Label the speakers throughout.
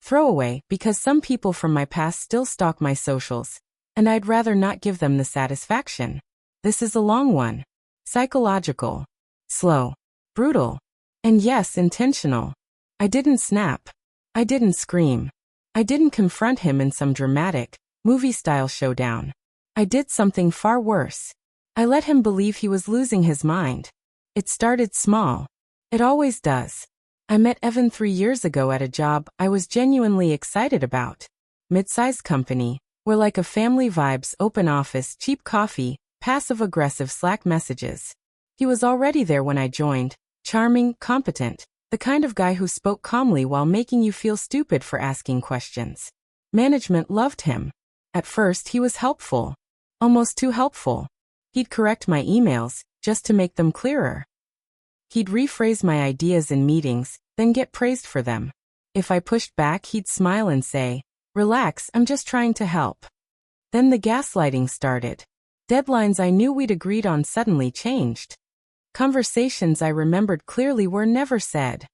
Speaker 1: Throwaway, because some people from my past still stalk my socials, and I'd rather not give them the satisfaction. This is a long one. Psychological. Slow. Brutal. And yes, intentional. I didn't snap. I didn't scream. I didn't confront him in some dramatic, movie-style showdown. I did something far worse. I let him believe he was losing his mind. It started small. It always does. I met Evan 3 years ago at a job I was genuinely excited about. Mid-sized company, where like a family vibes, open office, cheap coffee, passive-aggressive Slack messages. He was already there when I joined, charming, competent, the kind of guy who spoke calmly while making you feel stupid for asking questions. Management loved him. At first he was helpful. Almost too helpful. He'd correct my emails, just to make them clearer. He'd rephrase my ideas in meetings, then get praised for them. If I pushed back, he'd smile and say, "Relax, I'm just trying to help." Then the gaslighting started. Deadlines I knew we'd agreed on suddenly changed. Conversations I remembered clearly were never said.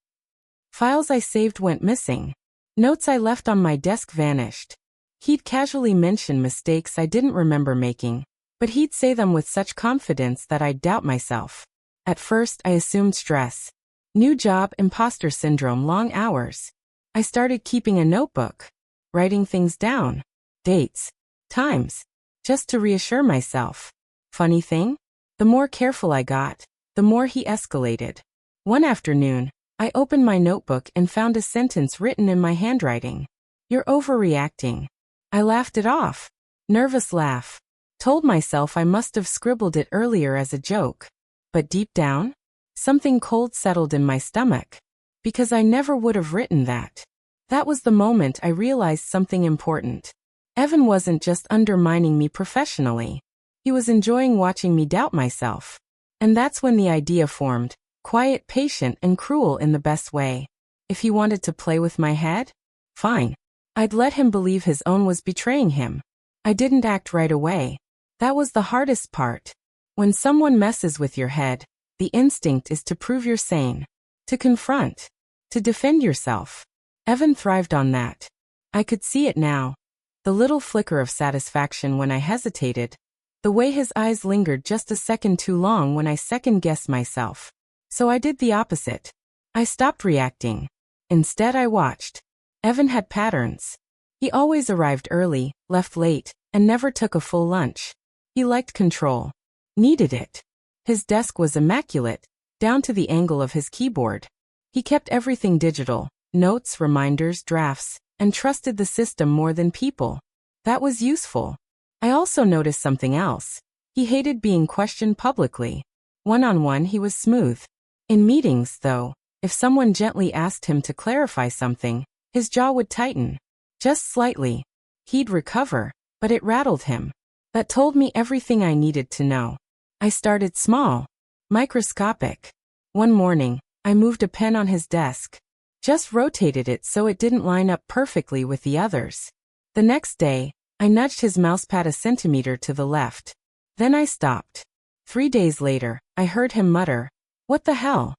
Speaker 1: Files I saved went missing. Notes I left on my desk vanished. He'd casually mention mistakes I didn't remember making, but he'd say them with such confidence that I'd doubt myself. At first, I assumed stress. New job, imposter syndrome, long hours. I started keeping a notebook, writing things down, dates, times, just to reassure myself. Funny thing? The more careful I got, the more he escalated. One afternoon, I opened my notebook and found a sentence written in my handwriting. "You're overreacting." I laughed it off. Nervous laugh. Told myself I must have scribbled it earlier as a joke. But deep down, something cold settled in my stomach. Because I never would have written that. That was the moment I realized something important. Evan wasn't just undermining me professionally. He was enjoying watching me doubt myself. And that's when the idea formed. Quiet, patient, and cruel in the best way. If he wanted to play with my head? Fine. I'd let him believe his own was betraying him. I didn't act right away. That was the hardest part. When someone messes with your head, the instinct is to prove you're sane. To confront. To defend yourself. Evan thrived on that. I could see it now. The little flicker of satisfaction when I hesitated. The way his eyes lingered just a second too long when I second-guessed myself. So I did the opposite. I stopped reacting. Instead, I watched. Evan had patterns. He always arrived early, left late, and never took a full lunch. He liked control. Needed it. His desk was immaculate, down to the angle of his keyboard. He kept everything digital, notes, reminders, drafts, and trusted the system more than people. That was useful. I also noticed something else. He hated being questioned publicly. One-on-one, he was smooth. In meetings, though, if someone gently asked him to clarify something, his jaw would tighten. Just slightly. He'd recover, but it rattled him. That told me everything I needed to know. I started small. Microscopic. One morning, I moved a pen on his desk. Just rotated it so it didn't line up perfectly with the others. The next day, I nudged his mousepad a centimeter to the left. Then I stopped. 3 days later, I heard him mutter, "What the hell?"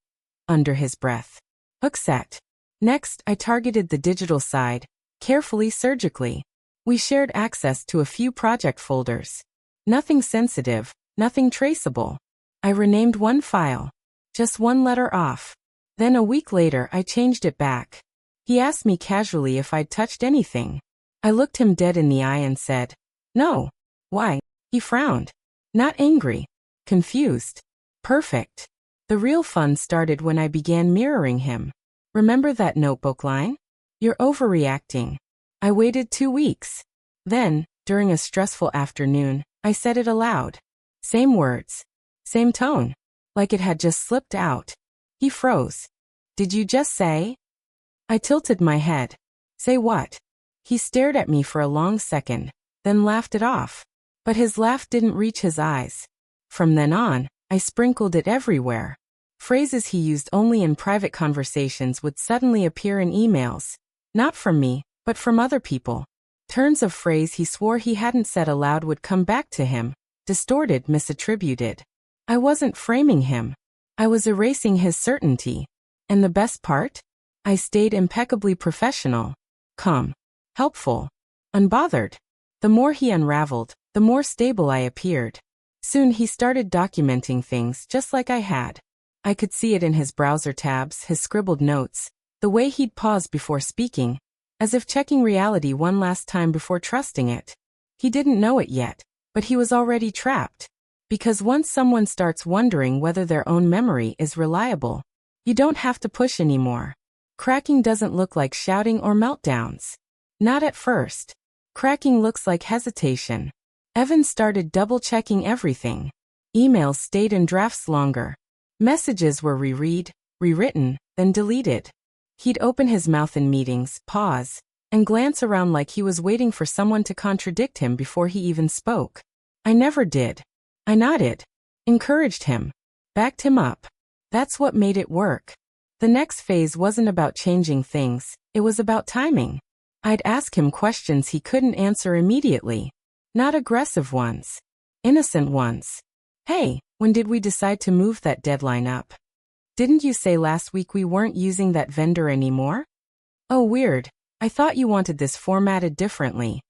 Speaker 1: under his breath. Hook set. Next, I targeted the digital side, carefully, surgically. We shared access to a few project folders. Nothing sensitive, nothing traceable. I renamed one file. Just one letter off. Then a week later, I changed it back. He asked me casually if I'd touched anything. I looked him dead in the eye and said, "No." "Why?" He frowned. Not angry. Confused. Perfect. The real fun started when I began mirroring him. Remember that notebook line? "You're overreacting." I waited 2 weeks. Then, during a stressful afternoon, I said it aloud. Same words. Same tone. Like it had just slipped out. He froze. "Did you just say?" I tilted my head. "Say what?" He stared at me for a long second, then laughed it off. But his laugh didn't reach his eyes. From then on, I sprinkled it everywhere. Phrases he used only in private conversations would suddenly appear in emails. Not from me, but from other people. Turns of phrase he swore he hadn't said aloud would come back to him, distorted, misattributed. I wasn't framing him. I was erasing his certainty. And the best part? I stayed impeccably professional. calm, helpful, unbothered. The more he unraveled, the more stable I appeared. Soon he started documenting things just like I had. I could see it in his browser tabs, his scribbled notes, the way he'd pause before speaking, as if checking reality one last time before trusting it. He didn't know it yet, but he was already trapped. Because once someone starts wondering whether their own memory is reliable, you don't have to push anymore. Cracking doesn't look like shouting or meltdowns. Not at first. Cracking looks like hesitation. Evan started double-checking everything. Emails stayed in drafts longer. Messages were reread, rewritten, then deleted. He'd open his mouth in meetings, pause, and glance around like he was waiting for someone to contradict him before he even spoke. I never did. I nodded, encouraged him, backed him up. That's what made it work. The next phase wasn't about changing things, it was about timing. I'd ask him questions he couldn't answer immediately. Not aggressive ones. Innocent ones. Hey, when did we decide to move that deadline up? Didn't you say last week we weren't using that vendor anymore? Oh, weird. I thought you wanted this formatted differently.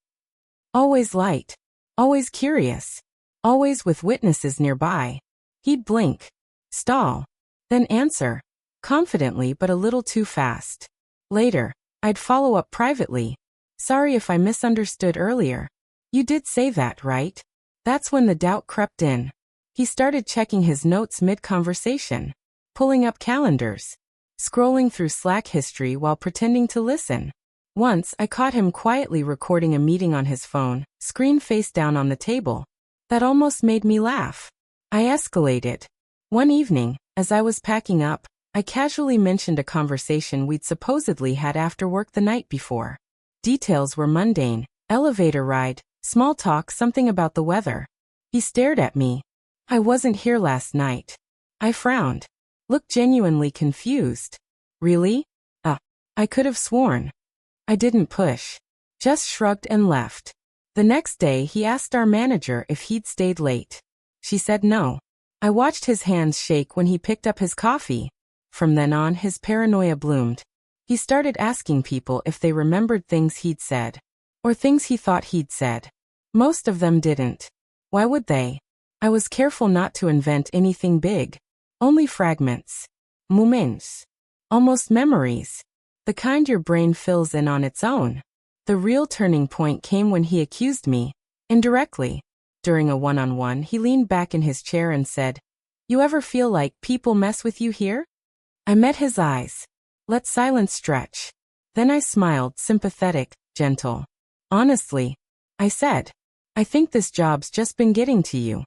Speaker 1: Always light. Always curious. Always with witnesses nearby. He'd blink. Stall. Then answer. Confidently but a little too fast. Later, I'd follow up privately. Sorry if I misunderstood earlier. You did say that, right? That's when the doubt crept in. He started checking his notes mid-conversation, pulling up calendars, scrolling through Slack history while pretending to listen. Once, I caught him quietly recording a meeting on his phone, screen face down on the table. That almost made me laugh. I escalated. One evening, as I was packing up, I casually mentioned a conversation we'd supposedly had after work the night before. Details were mundane, elevator ride, small talk, something about the weather. He stared at me. I wasn't here last night. I frowned. Looked genuinely confused. Really? I could have sworn. I didn't push. Just shrugged and left. The next day he asked our manager if he'd stayed late. She said no. I watched his hands shake when he picked up his coffee. From then on his paranoia bloomed. He started asking people if they remembered things he'd said. Or things he thought he'd said. Most of them didn't. Why would they? I was careful not to invent anything big. Only fragments. Moments. Almost memories. The kind your brain fills in on its own. The real turning point came when he accused me, indirectly. During a one-on-one, he leaned back in his chair and said, "You ever feel like people mess with you here?" I met his eyes. Let silence stretch. Then I smiled, sympathetic, gentle. "Honestly," I said, "I think this job's just been getting to you."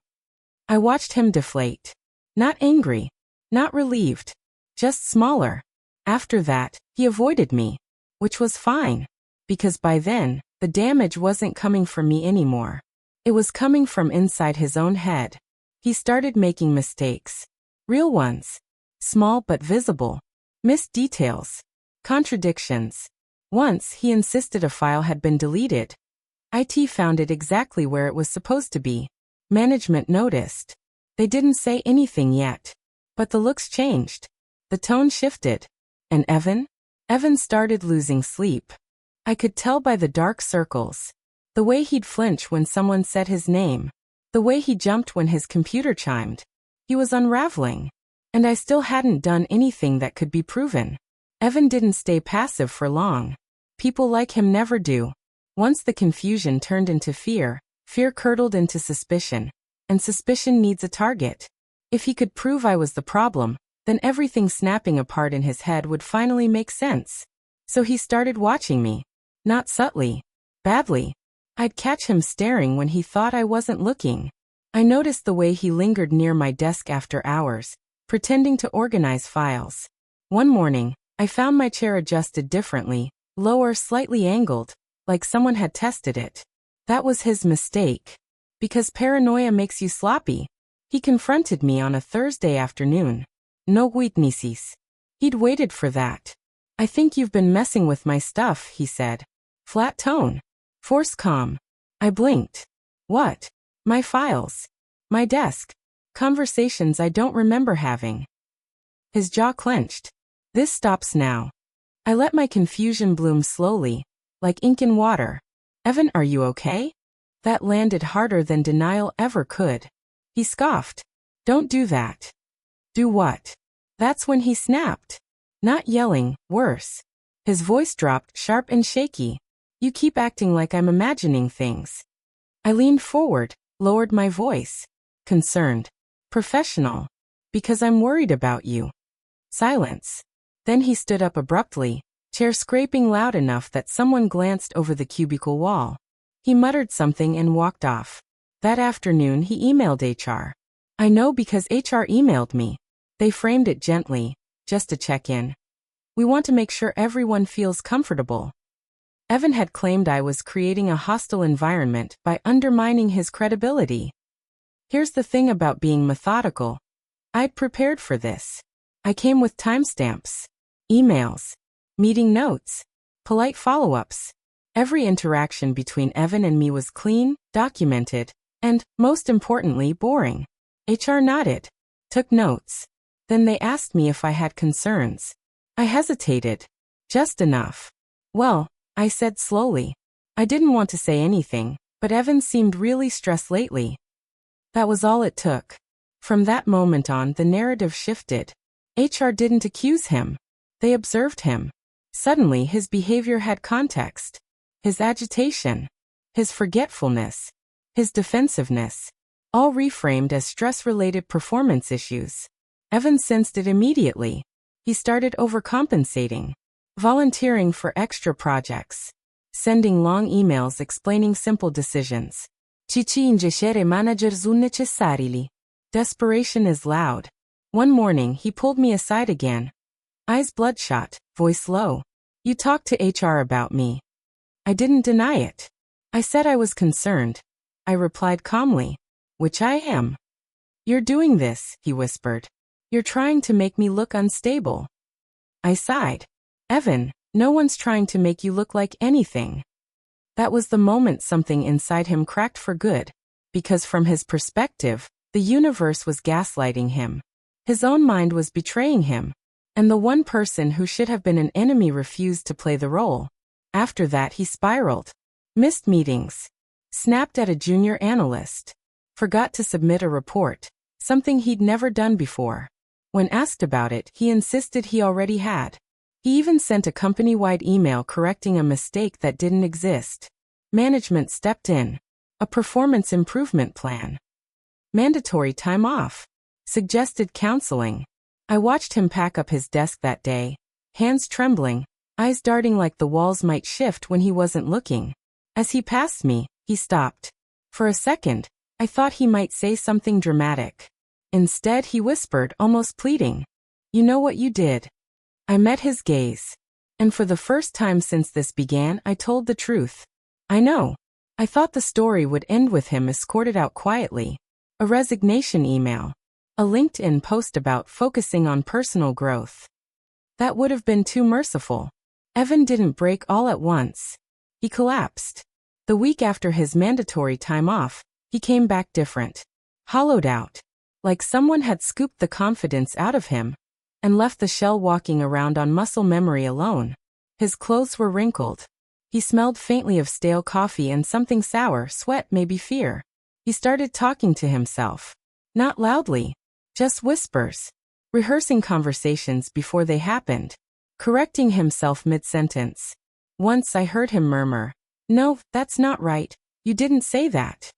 Speaker 1: I watched him deflate. Not angry. Not relieved. Just smaller. After that, he avoided me. Which was fine. Because by then, the damage wasn't coming from me anymore. It was coming from inside his own head. He started making mistakes. Real ones. Small but visible. Missed details. Contradictions. Once, he insisted a file had been deleted. IT found it exactly where it was supposed to be. Management noticed. They didn't say anything yet. But the looks changed. The tone shifted. And Evan? Evan started losing sleep. I could tell by the dark circles. The way he'd flinch when someone said his name. The way he jumped when his computer chimed. He was unraveling. And I still hadn't done anything that could be proven. Evan didn't stay passive for long. People like him never do. Once the confusion turned into fear, fear curdled into suspicion. And suspicion needs a target. If he could prove I was the problem, then everything snapping apart in his head would finally make sense. So he started watching me. Not subtly. Badly. I'd catch him staring when he thought I wasn't looking. I noticed the way he lingered near my desk after hours, pretending to organize files. One morning, I found my chair adjusted differently, lower, slightly angled, like someone had tested it. That was his mistake. Because paranoia makes you sloppy. He confronted me on a Thursday afternoon. No witnesses. He'd waited for that. "I think you've been messing with my stuff," he said. Flat tone. Forced calm. I blinked. What? My files. My desk. Conversations I don't remember having. His jaw clenched. This stops now. I let my confusion bloom slowly. like ink in water. Evan, are you okay? That landed harder than denial ever could. He scoffed. Don't do that. Do what? That's when he snapped. Not yelling, worse. His voice dropped, sharp and shaky. You keep acting like I'm imagining things. I leaned forward, lowered my voice. Concerned. Professional. Because I'm worried about you. Silence. Then he stood up abruptly, chair scraping loud enough that someone glanced over the cubicle wall. He muttered something and walked off. That afternoon he emailed HR. I know because HR emailed me. They framed it gently, just to check in. We want to make sure everyone feels comfortable. Evan had claimed I was creating a hostile environment by undermining his credibility. Here's the thing about being methodical. I'd prepared for this. I came with timestamps, emails, meeting notes, polite follow-ups. Every interaction between Evan and me was clean, documented, and, most importantly, boring. HR nodded, took notes. Then they asked me if I had concerns. I hesitated. Just enough. Well, I said slowly. I didn't want to say anything, but Evan seemed really stressed lately. That was all it took. From that moment on, the narrative shifted. HR didn't accuse him. They observed him. Suddenly, his behavior had context. His agitation, his forgetfulness, his defensiveness, all reframed as stress-related performance issues. Evan sensed it immediately. He started overcompensating, volunteering for extra projects, sending long emails explaining simple decisions. Desperation is loud. One morning, he pulled me aside again. Eyes bloodshot, voice low. You talked to HR about me. I didn't deny it. I said I was concerned. I replied calmly. Which I am. You're doing this, he whispered. You're trying to make me look unstable. I sighed. Evan, no one's trying to make you look like anything. That was the moment something inside him cracked for good, because from his perspective, the universe was gaslighting him. His own mind was betraying him, and the one person who should have been an enemy refused to play the role. After that he spiraled. Missed meetings. Snapped at a junior analyst. Forgot to submit a report, something he'd never done before. When asked about it, he insisted he already had. He even sent a company-wide email correcting a mistake that didn't exist. Management stepped in. A performance improvement plan. Mandatory time off. Suggested counseling. I watched him pack up his desk that day, hands trembling, eyes darting like the walls might shift when he wasn't looking. As he passed me, he stopped. For a second, I thought he might say something dramatic. Instead, he whispered, almost pleading. You know what you did. I met his gaze. And for the first time since this began, I told the truth. I know. I thought the story would end with him escorted out quietly. A resignation email. A LinkedIn post about focusing on personal growth. That would have been too merciful. Evan didn't break all at once. He collapsed. The week after his mandatory time off, he came back different. Hollowed out. Like someone had scooped the confidence out of him and left the shell walking around on muscle memory alone. His clothes were wrinkled. He smelled faintly of stale coffee and something sour, sweat, maybe fear. He started talking to himself. Not loudly. Just whispers. Rehearsing conversations before they happened. Correcting himself mid-sentence. Once I heard him murmur, "No, that's not right. You didn't say that."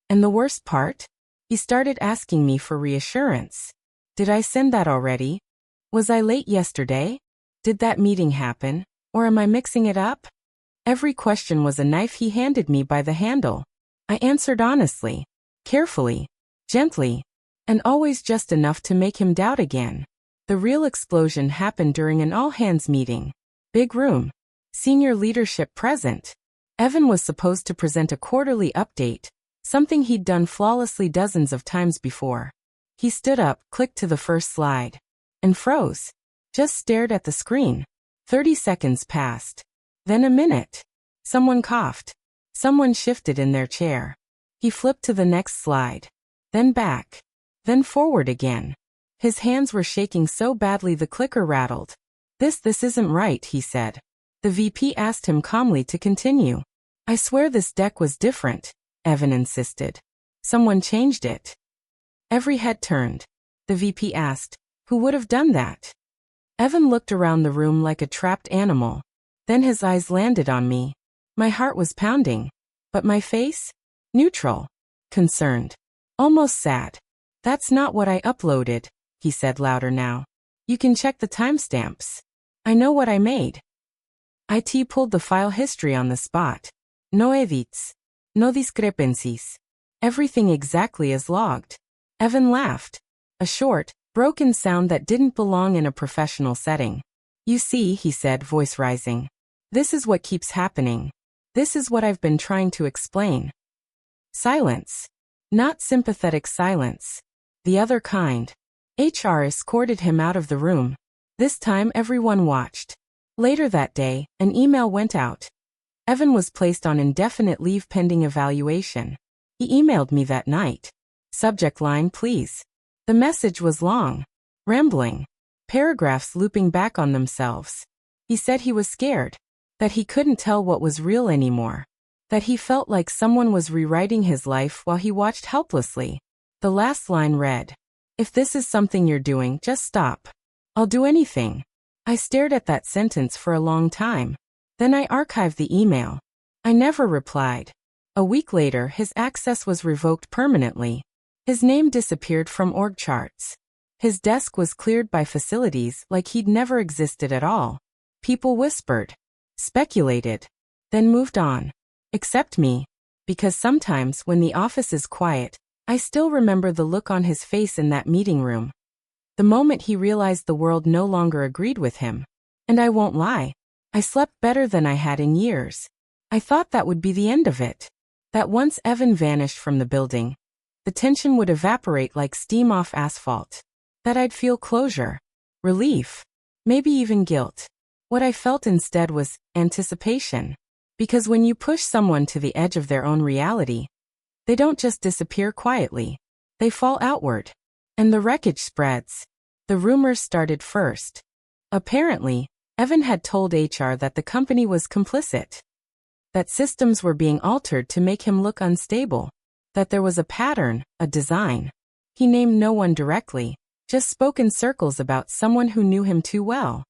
Speaker 1: And the worst part? He started asking me for reassurance. Did I send that already? Was I late yesterday? Did that meeting happen? Or am I mixing it up? Every question was a knife he handed me by the handle. I answered honestly, carefully, gently, and always just enough to make him doubt again. The real explosion happened during an all-hands meeting. Big room. Senior leadership present. Evan was supposed to present a quarterly update, something he'd done flawlessly dozens of times before. He stood up, clicked to the first slide, and froze. Just stared at the screen. 30 seconds passed. Then a minute. Someone coughed. Someone shifted in their chair. He flipped to the next slide. Then back. Then forward again. His hands were shaking so badly the clicker rattled. This isn't right, he said. The VP asked him calmly to continue. I swear this deck was different, Evan insisted. Someone changed it. Every head turned. The VP asked, who would have done that? Evan looked around the room like a trapped animal. Then his eyes landed on me. My heart was pounding. But my face? Neutral. Concerned. Almost sad. That's not what I uploaded, he said louder now. You can check the timestamps. I know what I made. IT pulled the file history on the spot. No edits. No discrepancies. Everything exactly as logged. Evan laughed. A short, broken sound that didn't belong in a professional setting. You see, he said, voice rising. This is what keeps happening. This is what I've been trying to explain. Silence. Not sympathetic silence. The other kind. HR escorted him out of the room. This time everyone watched. Later that day, an email went out. Evan was placed on indefinite leave pending evaluation. He emailed me that night. Subject line, please. The message was long. Rambling. Paragraphs looping back on themselves. He said he was scared. That he couldn't tell what was real anymore. That he felt like someone was rewriting his life while he watched helplessly. The last line read, if this is something you're doing, just stop. I'll do anything. I stared at that sentence for a long time. Then I archived the email. I never replied. A week later, his access was revoked permanently. His name disappeared from org charts. His desk was cleared by facilities like he'd never existed at all. People whispered, speculated, then moved on. Except me. Because sometimes when the office is quiet, I still remember the look on his face in that meeting room. The moment he realized the world no longer agreed with him. And I won't lie. I slept better than I had in years. I thought that would be the end of it. That once Evan vanished from the building, the tension would evaporate like steam off asphalt. That I'd feel closure, relief, maybe even guilt. What I felt instead was anticipation. Because when you push someone to the edge of their own reality, they don't just disappear quietly. They fall outward. And the wreckage spreads. The rumors started first. Apparently, Evan had told HR that the company was complicit. That systems were being altered to make him look unstable. That there was a pattern, a design. He named no one directly, just spoke in circles about someone who knew him too well.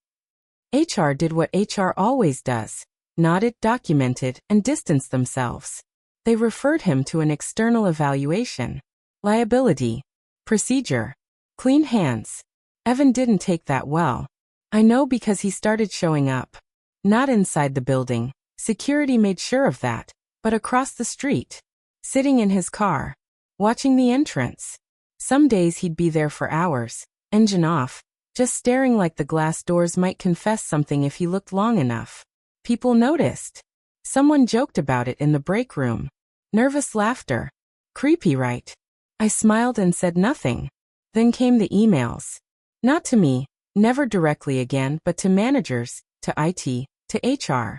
Speaker 1: HR did what HR always does, nodded, documented, and distanced themselves. They referred him to an external evaluation. Liability. Procedure. Clean hands. Evan didn't take that well. I know because he started showing up. Not inside the building. Security made sure of that. But across the street. Sitting in his car. Watching the entrance. Some days he'd be there for hours. Engine off. Just staring like the glass doors might confess something if he looked long enough. People noticed. Someone joked about it in the break room. Nervous laughter. Creepy, right? I smiled and said nothing. Then came the emails. Not to me, never directly again, but to managers, to IT, to HR.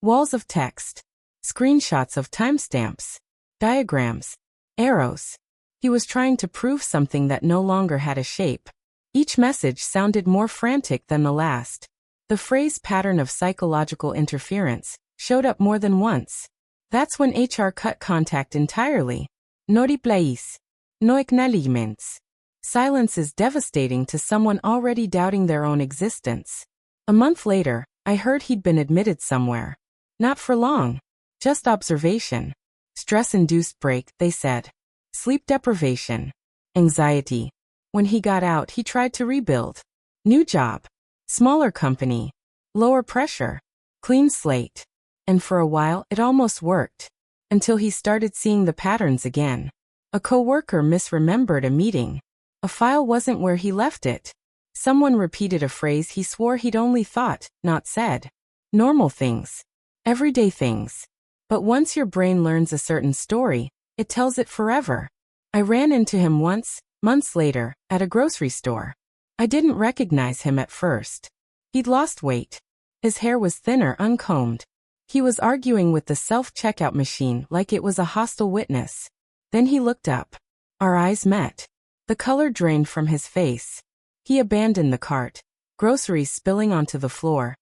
Speaker 1: Walls of text. Screenshots of timestamps. Diagrams. Arrows. He was trying to prove something that no longer had a shape. Each message sounded more frantic than the last. The phrase pattern of psychological interference showed up more than once. That's when HR cut contact entirely. No replies. No acknowledgements. Silence is devastating to someone already doubting their own existence. A month later, I heard he'd been admitted somewhere. Not for long. Just observation. Stress-induced break, they said. Sleep deprivation. Anxiety. When he got out, he tried to rebuild. New job. Smaller company. Lower pressure. Clean slate. And for a while, it almost worked. Until he started seeing the patterns again. A coworker misremembered a meeting. A file wasn't where he left it. Someone repeated a phrase he swore he'd only thought, not said. Normal things. Everyday things. But once your brain learns a certain story, it tells it forever. I ran into him once, months later, at a grocery store. I didn't recognize him at first. He'd lost weight. His hair was thinner, uncombed. He was arguing with the self-checkout machine like it was a hostile witness. Then he looked up. Our eyes met. The color drained from his face. He abandoned the cart, groceries spilling onto the floor.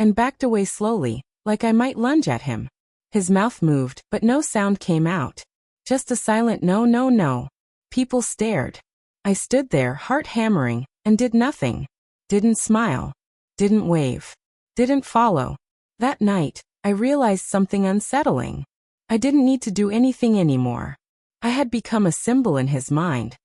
Speaker 1: and backed away slowly, like I might lunge at him. His mouth moved, but no sound came out. Just a silent no, no, no. People stared. I stood there, heart hammering, and did nothing. Didn't smile. Didn't wave. Didn't follow. That night, I realized something unsettling. I didn't need to do anything anymore. I had become a symbol in his mind.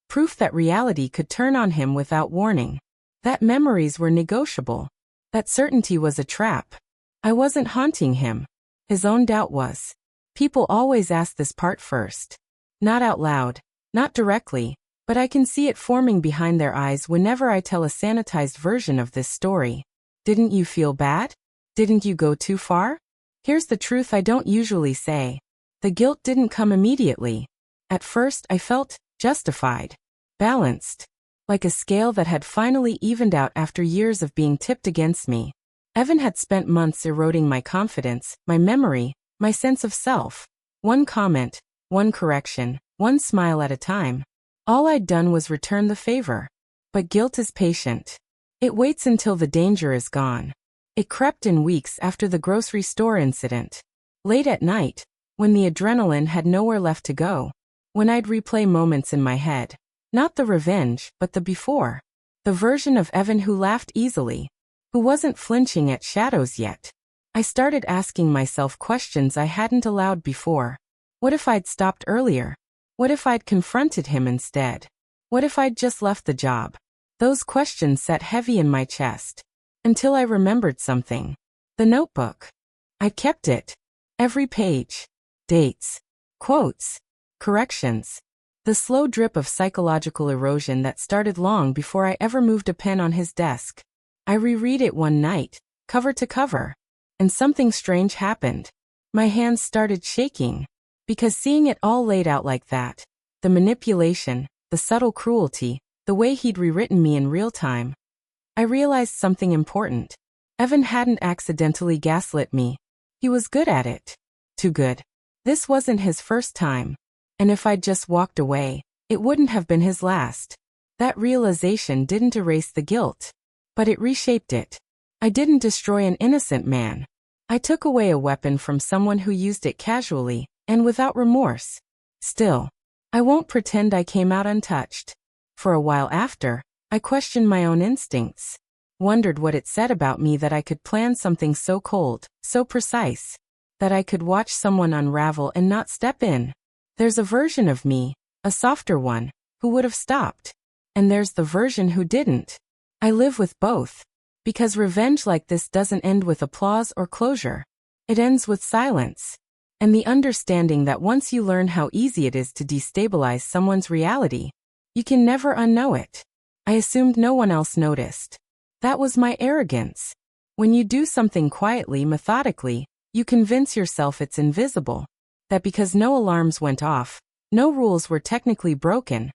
Speaker 1: Proof that reality could turn on him without warning. That memories were negotiable. That certainty was a trap. I wasn't haunting him. His own doubt was. People always ask this part first. Not out loud, not directly, but I can see it forming behind their eyes whenever I tell a sanitized version of this story. Didn't you feel bad? Didn't you go too far? Here's the truth I don't usually say. The guilt didn't come immediately. At first, I felt justified, balanced, like a scale that had finally evened out after years of being tipped against me. Evan had spent months eroding my confidence, my memory, my sense of self. One comment, one correction, one smile at a time. All I'd done was return the favor. But guilt is patient. It waits until the danger is gone. It crept in weeks after the grocery store incident. Late at night, when the adrenaline had nowhere left to go. When I'd replay moments in my head. Not the revenge, but the before. The version of Evan who laughed easily. Who wasn't flinching at shadows yet. I started asking myself questions I hadn't allowed before. What if I'd stopped earlier? What if I'd confronted him instead? What if I'd just left the job? Those questions sat heavy in my chest. Until I remembered something. The notebook. I'd kept it. Every page. Dates. Quotes. Corrections. The slow drip of psychological erosion that started long before I ever moved a pen on his desk. I reread it one night, cover to cover. And something strange happened. My hands started shaking. Because seeing it all laid out like that, the manipulation, the subtle cruelty, the way he'd rewritten me in real time, I realized something important. Evan hadn't accidentally gaslit me. He was good at it. Too good. This wasn't his first time. And if I'd just walked away, it wouldn't have been his last. That realization didn't erase the guilt. But it reshaped it. I didn't destroy an innocent man. I took away a weapon from someone who used it casually, and without remorse. Still, I won't pretend I came out untouched. For a while after, I questioned my own instincts. Wondered what it said about me that I could plan something so cold, so precise. That I could watch someone unravel and not step in. There's a version of me, a softer one, who would have stopped. And there's the version who didn't. I live with both. Because revenge like this doesn't end with applause or closure. It ends with silence. And the understanding that once you learn how easy it is to destabilize someone's reality, you can never unknow it. I assumed no one else noticed. That was my arrogance. When you do something quietly, methodically, you convince yourself it's invisible. That because no alarms went off, no rules were technically broken,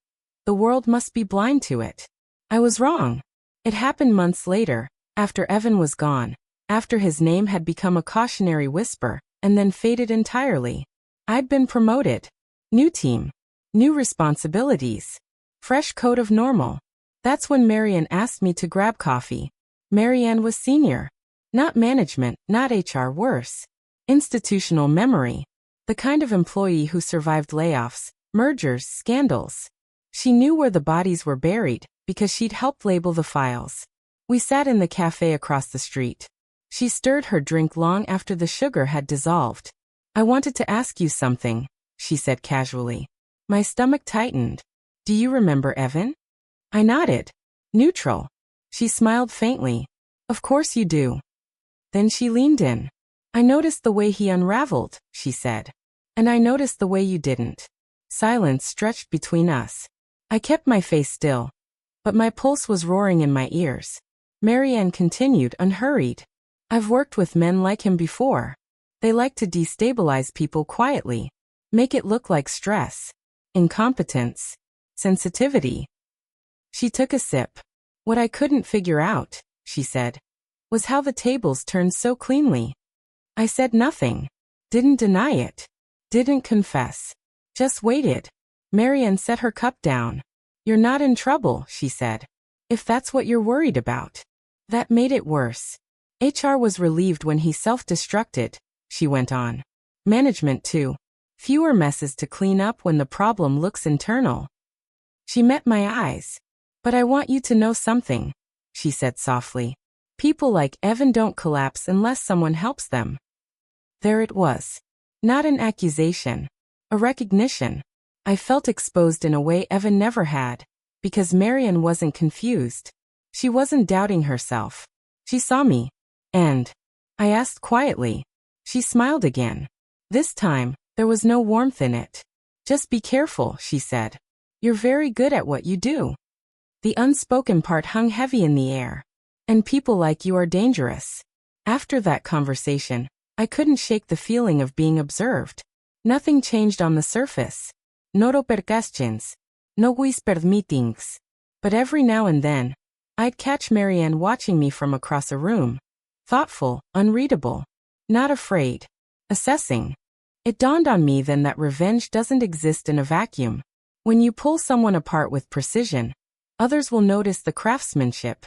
Speaker 1: the world must be blind to it. I was wrong. It happened months later, after Evan was gone, after his name had become a cautionary whisper, and then faded entirely. I'd been promoted. New team. New responsibilities. Fresh coat of normal. That's when Marianne asked me to grab coffee. Marianne was senior. Not management, not HR, worse. Institutional memory. The kind of employee who survived layoffs, mergers, scandals. She knew where the bodies were buried, because she'd helped label the files. We sat in the cafe across the street. She stirred her drink long after the sugar had dissolved. I wanted to ask you something, she said casually. My stomach tightened. Do you remember Evan? I nodded. Neutral. She smiled faintly. Of course you do. Then she leaned in. I noticed the way he unraveled, she said. And I noticed the way you didn't. Silence stretched between us. I kept my face still. But my pulse was roaring in my ears. Marianne continued, unhurried. I've worked with men like him before. They like to destabilize people quietly. Make it look like stress. Incompetence. Sensitivity. She took a sip. What I couldn't figure out, she said, was how the tables turned so cleanly. I said nothing. Didn't deny it. Didn't confess. Just waited. Marianne set her cup down. You're not in trouble, she said. If that's what you're worried about. That made it worse. HR was relieved when he self-destructed, she went on. Management too. Fewer messes to clean up when the problem looks internal. She met my eyes. But I want you to know something, she said softly. People like Evan don't collapse unless someone helps them. There it was. Not an accusation. A recognition. I felt exposed in a way Evan never had, because Marian wasn't confused. She wasn't doubting herself. She saw me. And I asked quietly. She smiled again. This time, there was no warmth in it. Just be careful, she said. You're very good at what you do. The unspoken part hung heavy in the air. And people like you are dangerous. After that conversation, I couldn't shake the feeling of being observed. Nothing changed on the surface. No repercussions. No whispered meetings. But every now and then, I'd catch Marianne watching me from across a room. Thoughtful, unreadable. Not afraid. Assessing. It dawned on me then that revenge doesn't exist in a vacuum. When you pull someone apart with precision, others will notice the craftsmanship,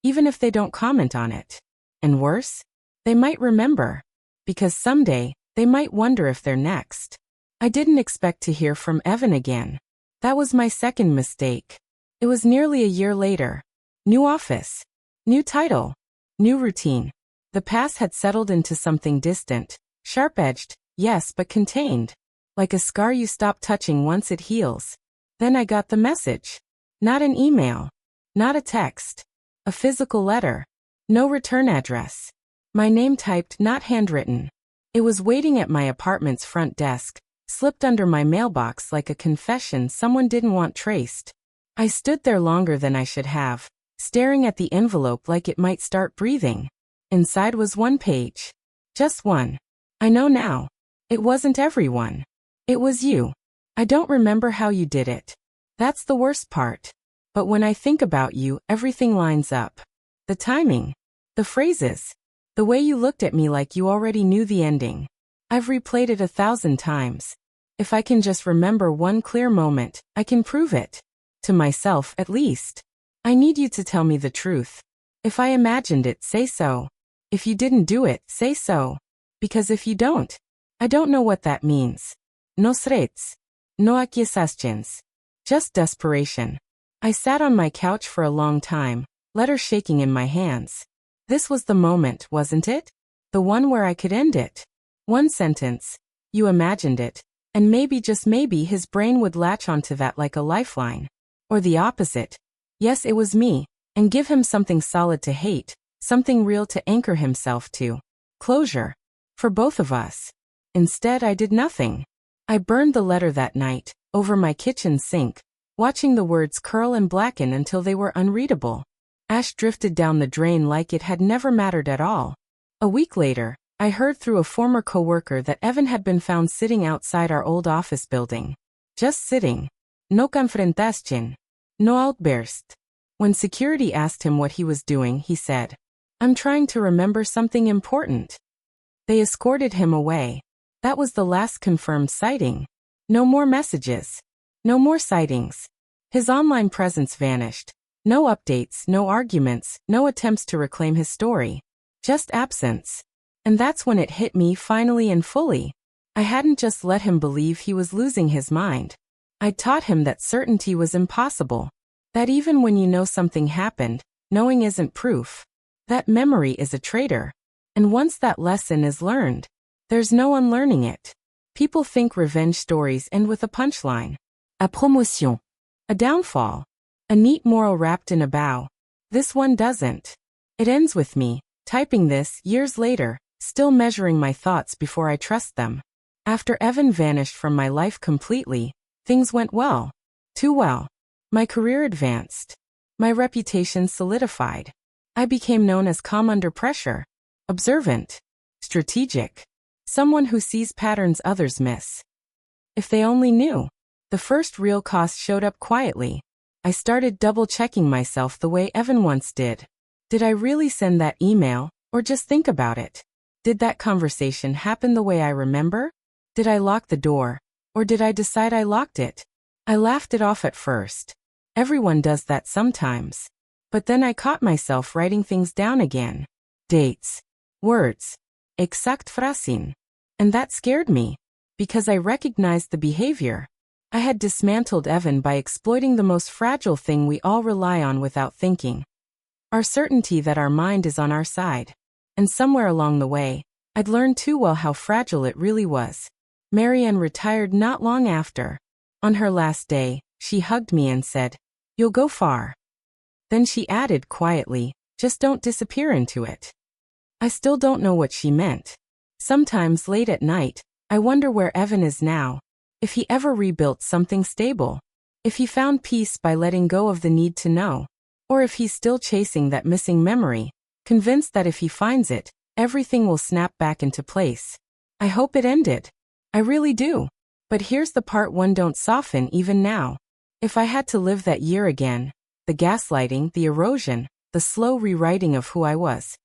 Speaker 1: even if they don't comment on it. And worse, they might remember. Because someday, they might wonder if they're next. I didn't expect to hear from Evan again. That was my second mistake. It was nearly a year later. New office. New title. New routine. The past had settled into something distant, sharp-edged, yes, but contained. Like a scar you stop touching once it heals. Then I got the message. Not an email. Not a text. A physical letter. No return address. My name typed, not handwritten. It was waiting at my apartment's front desk, slipped under my mailbox like a confession someone didn't want traced. I stood there longer than I should have, staring at the envelope like it might start breathing. Inside was one page. Just one. I know now. It wasn't everyone. It was you. I don't remember how you did it. That's the worst part. But when I think about you, everything lines up. The timing. The phrases. The way you looked at me like you already knew the ending. I've replayed it 1,000 times. If I can just remember one clear moment, I can prove it. To myself, at least. I need you to tell me the truth. If I imagined it, say so. If you didn't do it, say so. Because if you don't, I don't know what that means. No threats. No accusations. Just desperation. I sat on my couch for a long time, letter shaking in my hands. This was the moment, wasn't it? The one where I could end it. One sentence. You imagined it. And maybe, just maybe, his brain would latch onto that like a lifeline. Or the opposite. Yes, it was me. And give him something solid to hate. Something real to anchor himself to. Closure. For both of us. Instead, I did nothing. I burned the letter that night, over my kitchen sink, watching the words curl and blacken until they were unreadable. Ash drifted down the drain like it had never mattered at all. A week later, I heard through a former coworker that Evan had been found sitting outside our old office building. Just sitting. No confrontation. No outburst. When security asked him what he was doing, he said, I'm trying to remember something important. They escorted him away. That was the last confirmed sighting. No more messages. No more sightings. His online presence vanished. No updates, no arguments, no attempts to reclaim his story. Just absence. And that's when it hit me finally and fully. I hadn't just let him believe he was losing his mind. I'd taught him that certainty was impossible. That even when you know something happened, knowing isn't proof. That memory is a traitor. And once that lesson is learned, there's no unlearning it. People think revenge stories end with a punchline. A promotion. A downfall. A neat moral wrapped in a bow. This one doesn't. It ends with me, typing this years later, still measuring my thoughts before I trust them. After Evan vanished from my life completely, things went well. Too well. My career advanced. My reputation solidified. I became known as calm under pressure. Observant. Strategic. Someone who sees patterns others miss. If they only knew. The first real cost showed up quietly. I started double-checking myself the way Evan once did. Did I really send that email, or just think about it? Did that conversation happen the way I remember? Did I lock the door, or did I decide I locked it? I laughed it off at first. Everyone does that sometimes. But then I caught myself writing things down again. dates, words, exakt frasin. And that scared me, because I recognized the behavior. I had dismantled Evan by exploiting the most fragile thing we all rely on without thinking. Our certainty that our mind is on our side. And somewhere along the way, I'd learned too well how fragile it really was. Marianne retired not long after. On her last day, she hugged me and said, "You'll go far." Then she added quietly, "Just don't disappear into it." I still don't know what she meant. Sometimes late at night, I wonder where Evan is now, if he ever rebuilt something stable, if he found peace by letting go of the need to know, or if he's still chasing that missing memory, convinced that if he finds it, everything will snap back into place. I hope it ended. I really do. But here's the part one don't soften even now. If I had to live that year again, the gaslighting, the erosion, the slow rewriting of who I was,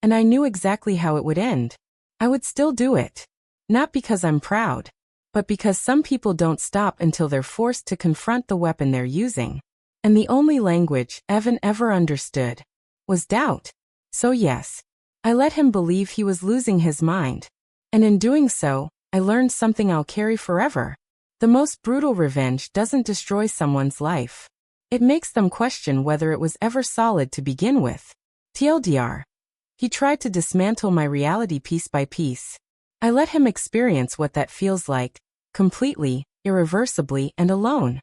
Speaker 1: and I knew exactly how it would end, I would still do it. Not because I'm proud, but because some people don't stop until they're forced to confront the weapon they're using. And the only language Evan ever understood was doubt. So yes, I let him believe he was losing his mind. And in doing so, I learned something I'll carry forever. The most brutal revenge doesn't destroy someone's life. It makes them question whether it was ever solid to begin with. TLDR. He tried to dismantle my reality piece by piece. I let him experience what that feels like, completely, irreversibly, and alone.